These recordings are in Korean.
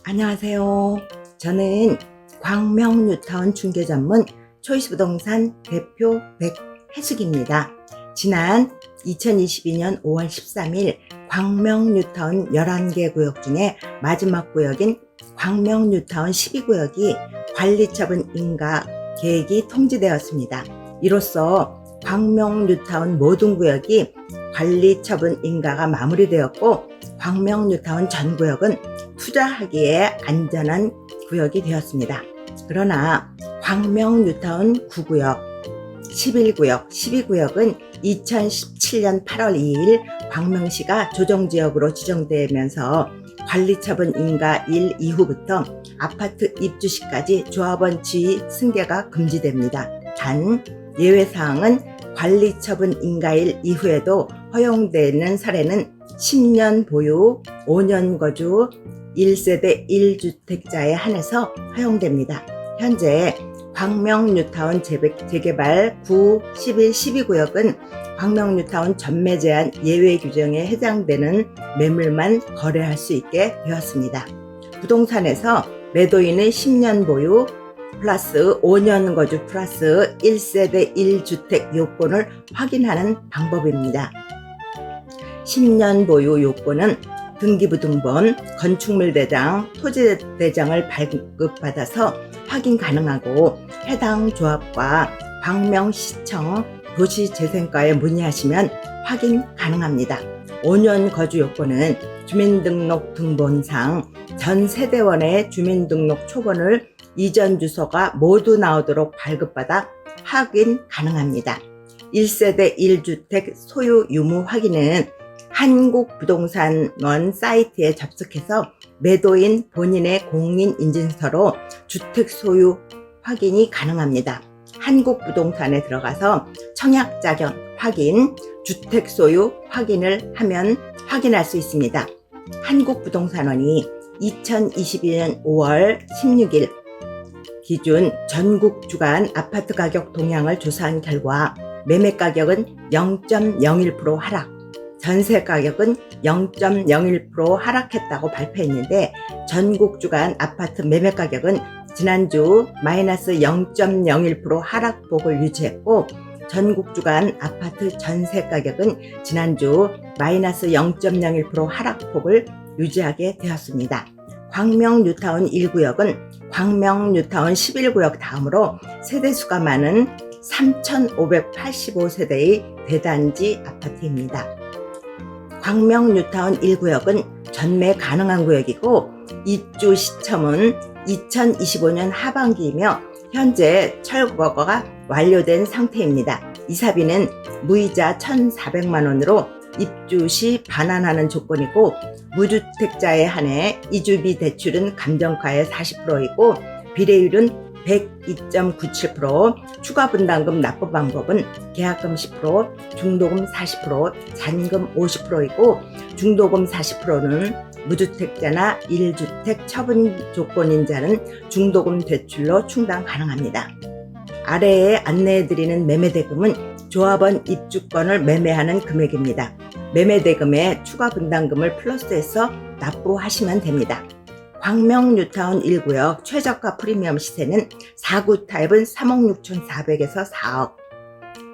안녕하세요. 저는 광명 뉴타운 중개 전문 초이스 부동산 대표 백혜숙입니다. 지난 2022년 5월 13일 광명 뉴타운 11개 구역 중에 마지막 구역인 광명 뉴타운 12구역이 관리처분 인가 계획이 통지되었습니다. 이로써 광명 뉴타운 모든 구역이 관리처분 인가가 마무리되었고 광명 뉴타운 전 구역은 투자하기에 안전한 구역이 되었습니다. 그러나 광명 뉴타운 9구역, 11구역, 12구역은 2017년 8월 2일 광명시가 조정지역으로 지정되면서 관리처분 인가 1 이후부터 아파트 입주 시까지 조합원 지위 승계가 금지됩니다. 단 예외사항은 관리처분 인가일 이후에도 허용되는 사례는 10년 보유, 5년 거주, 1세대 1주택자에 한해서 허용됩니다. 현재 광명 뉴타운 재개발 9, 11, 12구역은 광명 뉴타운 전매 제한 예외 규정에 해당되는 매물만 거래할 수 있게 되었습니다. 부동산에서 매도인의 10년 보유 플러스 5년 거주 플러스 1세대 1주택 요건을 확인하는 방법입니다. 10년 보유 요건은 등기부등본, 건축물대장, 토지대장을 발급받아서 확인 가능하고 해당 조합과 광명시청 도시재생과에 문의하시면 확인 가능합니다. 5년 거주 요건은 주민등록 등본상 전 세대원의 주민등록 초본을 이전 주소가 모두 나오도록 발급받아 확인 가능합니다. 1세대 1주택 소유 유무 확인은 한국부동산원 사이트에 접속해서 매도인 본인의 공인인증서로 주택 소유 확인이 가능합니다. 한국부동산에 들어가서 청약자격 확인, 주택 소유 확인을 하면 확인할 수 있습니다. 한국부동산원이 2022년 5월 16일 기준 전국 주간 아파트 가격 동향을 조사한 결과 매매 가격은 0.01% 하락, 전세 가격은 0.01% 하락했다고 발표했는데 전국 주간 아파트 매매 가격은 지난주 마이너스 0.01% 하락폭을 유지했고 전국 주간 아파트 전세 가격은 지난주 마이너스 0.01% 하락폭을 유지하게 되었습니다. 광명 뉴타운 1구역은 광명 뉴타운 11구역 다음으로 세대수가 많은 3,585세대의 대단지 아파트입니다. 광명 뉴타운 1구역은 전매 가능한 구역이고 입주 시점은 2025년 하반기이며 현재 철거가 완료된 상태입니다. 이사비는 무이자 1,400만 원으로 입주 시 반환하는 조건이고 무주택자에 한해 이주비 대출은 감정가의 40%이고 비례율은 102.97%, 추가 분담금 납부 방법은 계약금 10%, 중도금 40%, 잔금 50%이고 중도금 40%는 무주택자나 1주택 처분 조건인자는 중도금 대출로 충당 가능합니다. 아래에 안내해드리는 매매대금은 조합원 입주권을 매매하는 금액입니다. 매매대금에 추가 분담금을 플러스해서 납부하시면 됩니다. 광명 뉴타운 1구역 최저가 프리미엄 시세는 4구 타입은 3억 6,400에서 4억,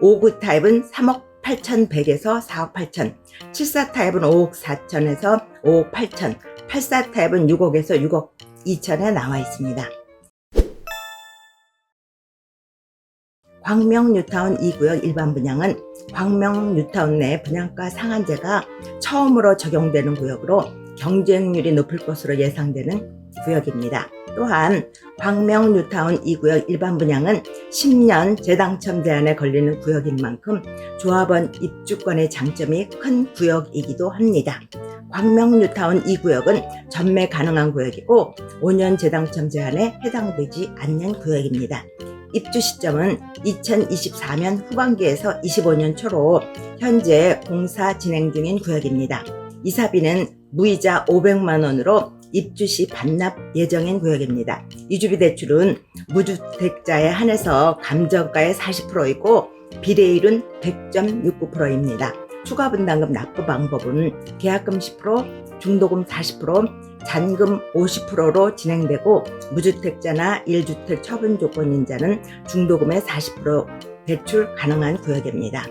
5구 타입은 3억 8,100에서 4억 8천, 7사 타입은 5억 4천에서 5억 8천, 8사 타입은 6억에서 6억 2천에 나와 있습니다. 광명 뉴타운 2구역 일반 분양은 광명 뉴타운 내 분양가 상한제가 처음으로 적용되는 구역으로 경쟁률이 높을 것으로 예상되는 구역입니다. 또한 광명 뉴타운 2구역 일반 분양은 10년 재당첨 제한에 걸리는 구역인 만큼 조합원 입주권의 장점이 큰 구역이기도 합니다. 광명 뉴타운 2구역은 전매 가능한 구역이고 5년 재당첨 제한에 해당되지 않는 구역입니다. 입주 시점은 2024년 후반기에서 25년 초로 현재 공사 진행 중인 구역입니다. 이사비는 무이자 500만 원으로 입주 시 반납 예정인 구역입니다. 이주비 대출은 무주택자에 한해서 감정가의 40%이고 비례율은 100.69%입니다. 추가 분담금 납부 방법은 계약금 10%, 중도금 40%, 잔금 50%로 진행되고 무주택자나 1주택 처분 조건인자는 중도금의 40% 대출 가능한 구역입니다.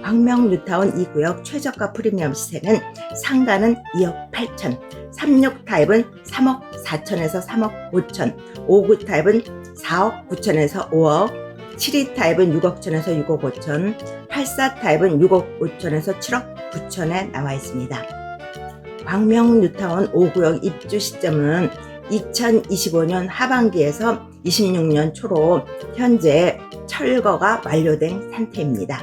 광명 뉴타운 2구역 최저가 프리미엄 시세는 상가는 2억 8천, 36 타입은 3억 4천에서 3억 5천, 59 타입은 4억 9천에서 5억, 72 타입은 6억 천에서 6억 5천, 84 타입은 6억 5천에서 7억 9천에 나와 있습니다. 광명 뉴타운 5구역 입주 시점은 2025년 하반기에서 26년 초로 현재 철거가 완료된 상태입니다.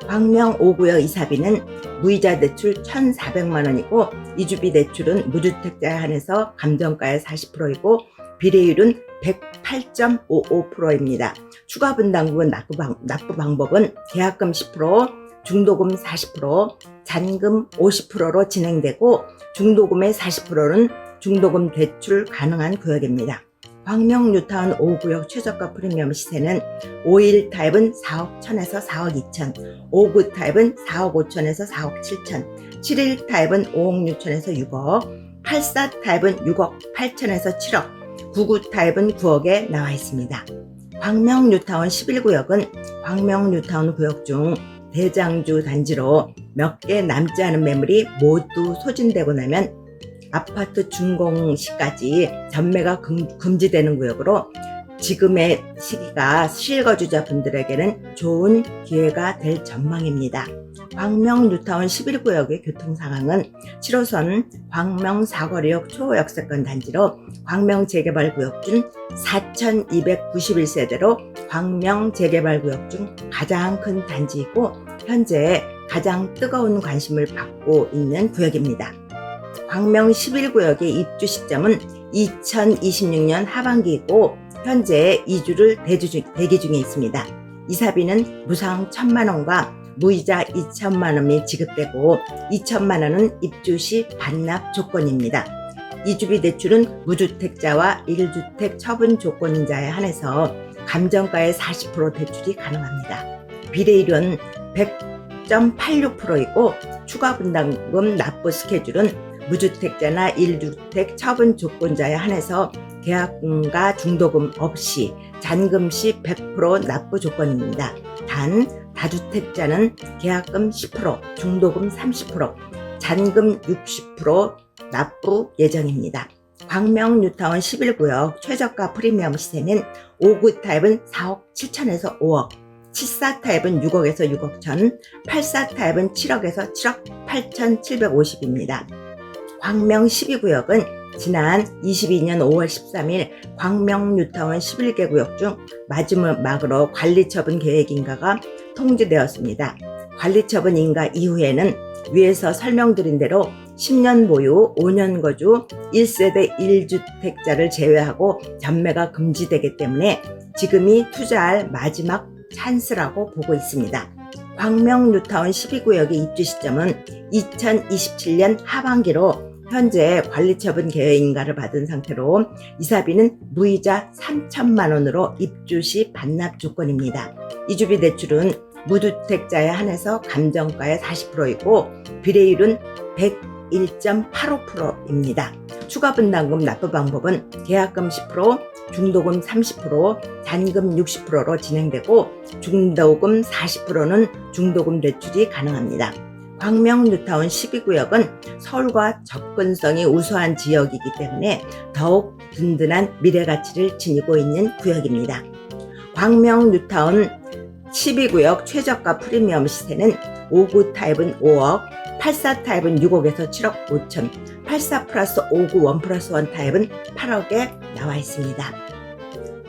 광명 5구역 이사비는 무이자 대출 1,400만 원이고 이주비 대출은 무주택자에 한해서 감정가의 40%이고 비례율은 108.55%입니다. 추가 분담금은 납부 방법은 계약금 10%, 중도금 40%, 잔금 50%로 진행되고 중도금의 40%는 중도금 대출 가능한 구역입니다. 광명 뉴타운 5구역 최저가 프리미엄 시세는 51 타입은 4억 1천에서 4억 2천, 59 타입은 4억 5천에서 4억 7천, 71 타입은 5억 6천에서 6억, 84 타입은 6억 8천에서 7억, 99 타입은 9억에 나와 있습니다. 광명 뉴타운 11구역은 광명 뉴타운 구역 중 대장주 단지로 몇 개 남지 않은 매물이 모두 소진되고 나면 아파트 준공 시까지 전매가 금지되는 구역으로 지금의 시기가 실거주자 분들에게는 좋은 기회가 될 전망입니다. 광명 뉴타운 11구역의 교통 상황은 7호선 광명 사거리역 초역세권 단지로 광명 재개발 구역 중 4,291세대로 광명 재개발 구역 중 가장 큰 단지이고 현재 가장 뜨거운 관심을 받고 있는 구역입니다. 광명 11구역의 입주 시점은 2026년 하반기이고 현재 이주를 대기 중에 있습니다. 이사비는 무상 1,000만 원과 무이자 2천만 원이 지급되고 2천만 원은 입주 시 반납 조건입니다. 이주비 대출은 무주택자와 1주택 처분 조건인자에 한해서 감정가의 40% 대출이 가능합니다. 비례율은 100.86%이고 추가 분담금 납부 스케줄은 무주택자나 1주택 처분 조건자에 한해서 계약금과 중도금 없이 잔금 시 100% 납부 조건입니다. 단 다주택자는 계약금 10%, 중도금 30%, 잔금 60% 납부 예정입니다. 광명 뉴타운 11구역 최저가 프리미엄 시세는 59 타입은 4억 7천에서 5억, 74 타입은 6억에서 6억 천, 84 타입은 7억에서 7억 8,750입니다. 광명 12구역은 지난 22년 5월 13일 광명 뉴타운 11개 구역 중 마지막으로 관리처분 계획인가가 통지되었습니다. 관리처분 인가 이후에는 위에서 설명드린 대로 10년 보유, 5년 거주, 1세대 1주택자를 제외하고 전매가 금지되기 때문에 지금이 투자할 마지막 찬스라고 보고 있습니다. 광명 뉴타운 12구역의 입주 시점은 2027년 하반기로 현재 관리처분 계획인가를 받은 상태로 이사비는 무이자 3천만 원으로 입주 시 반납 조건입니다. 이주비 대출은 무주택자에 한해서 감정가의 40%이고 비례율은 101.85%입니다. 추가 분담금 납부 방법은 계약금 10%, 중도금 30%, 잔금 60%로 진행되고 중도금 40%는 중도금 대출이 가능합니다. 광명 뉴타운 12구역은 서울과 접근성이 우수한 지역이기 때문에 더욱 든든한 미래 가치를 지니고 있는 구역입니다. 광명 뉴타운 12구역 최저가 프리미엄 시세는 59 타입은 5억, 84 타입은 6억에서 7억 5천, 84 플러스 59 1 플러스 1 타입은 8억에 나와 있습니다.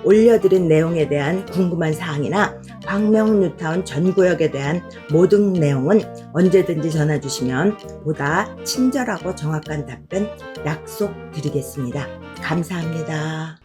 올려드린 내용에 대한 궁금한 사항이나 광명 뉴타운 전 구역에 대한 모든 내용은 언제든지 전화 주시면 보다 친절하고 정확한 답변 약속드리겠습니다. 감사합니다.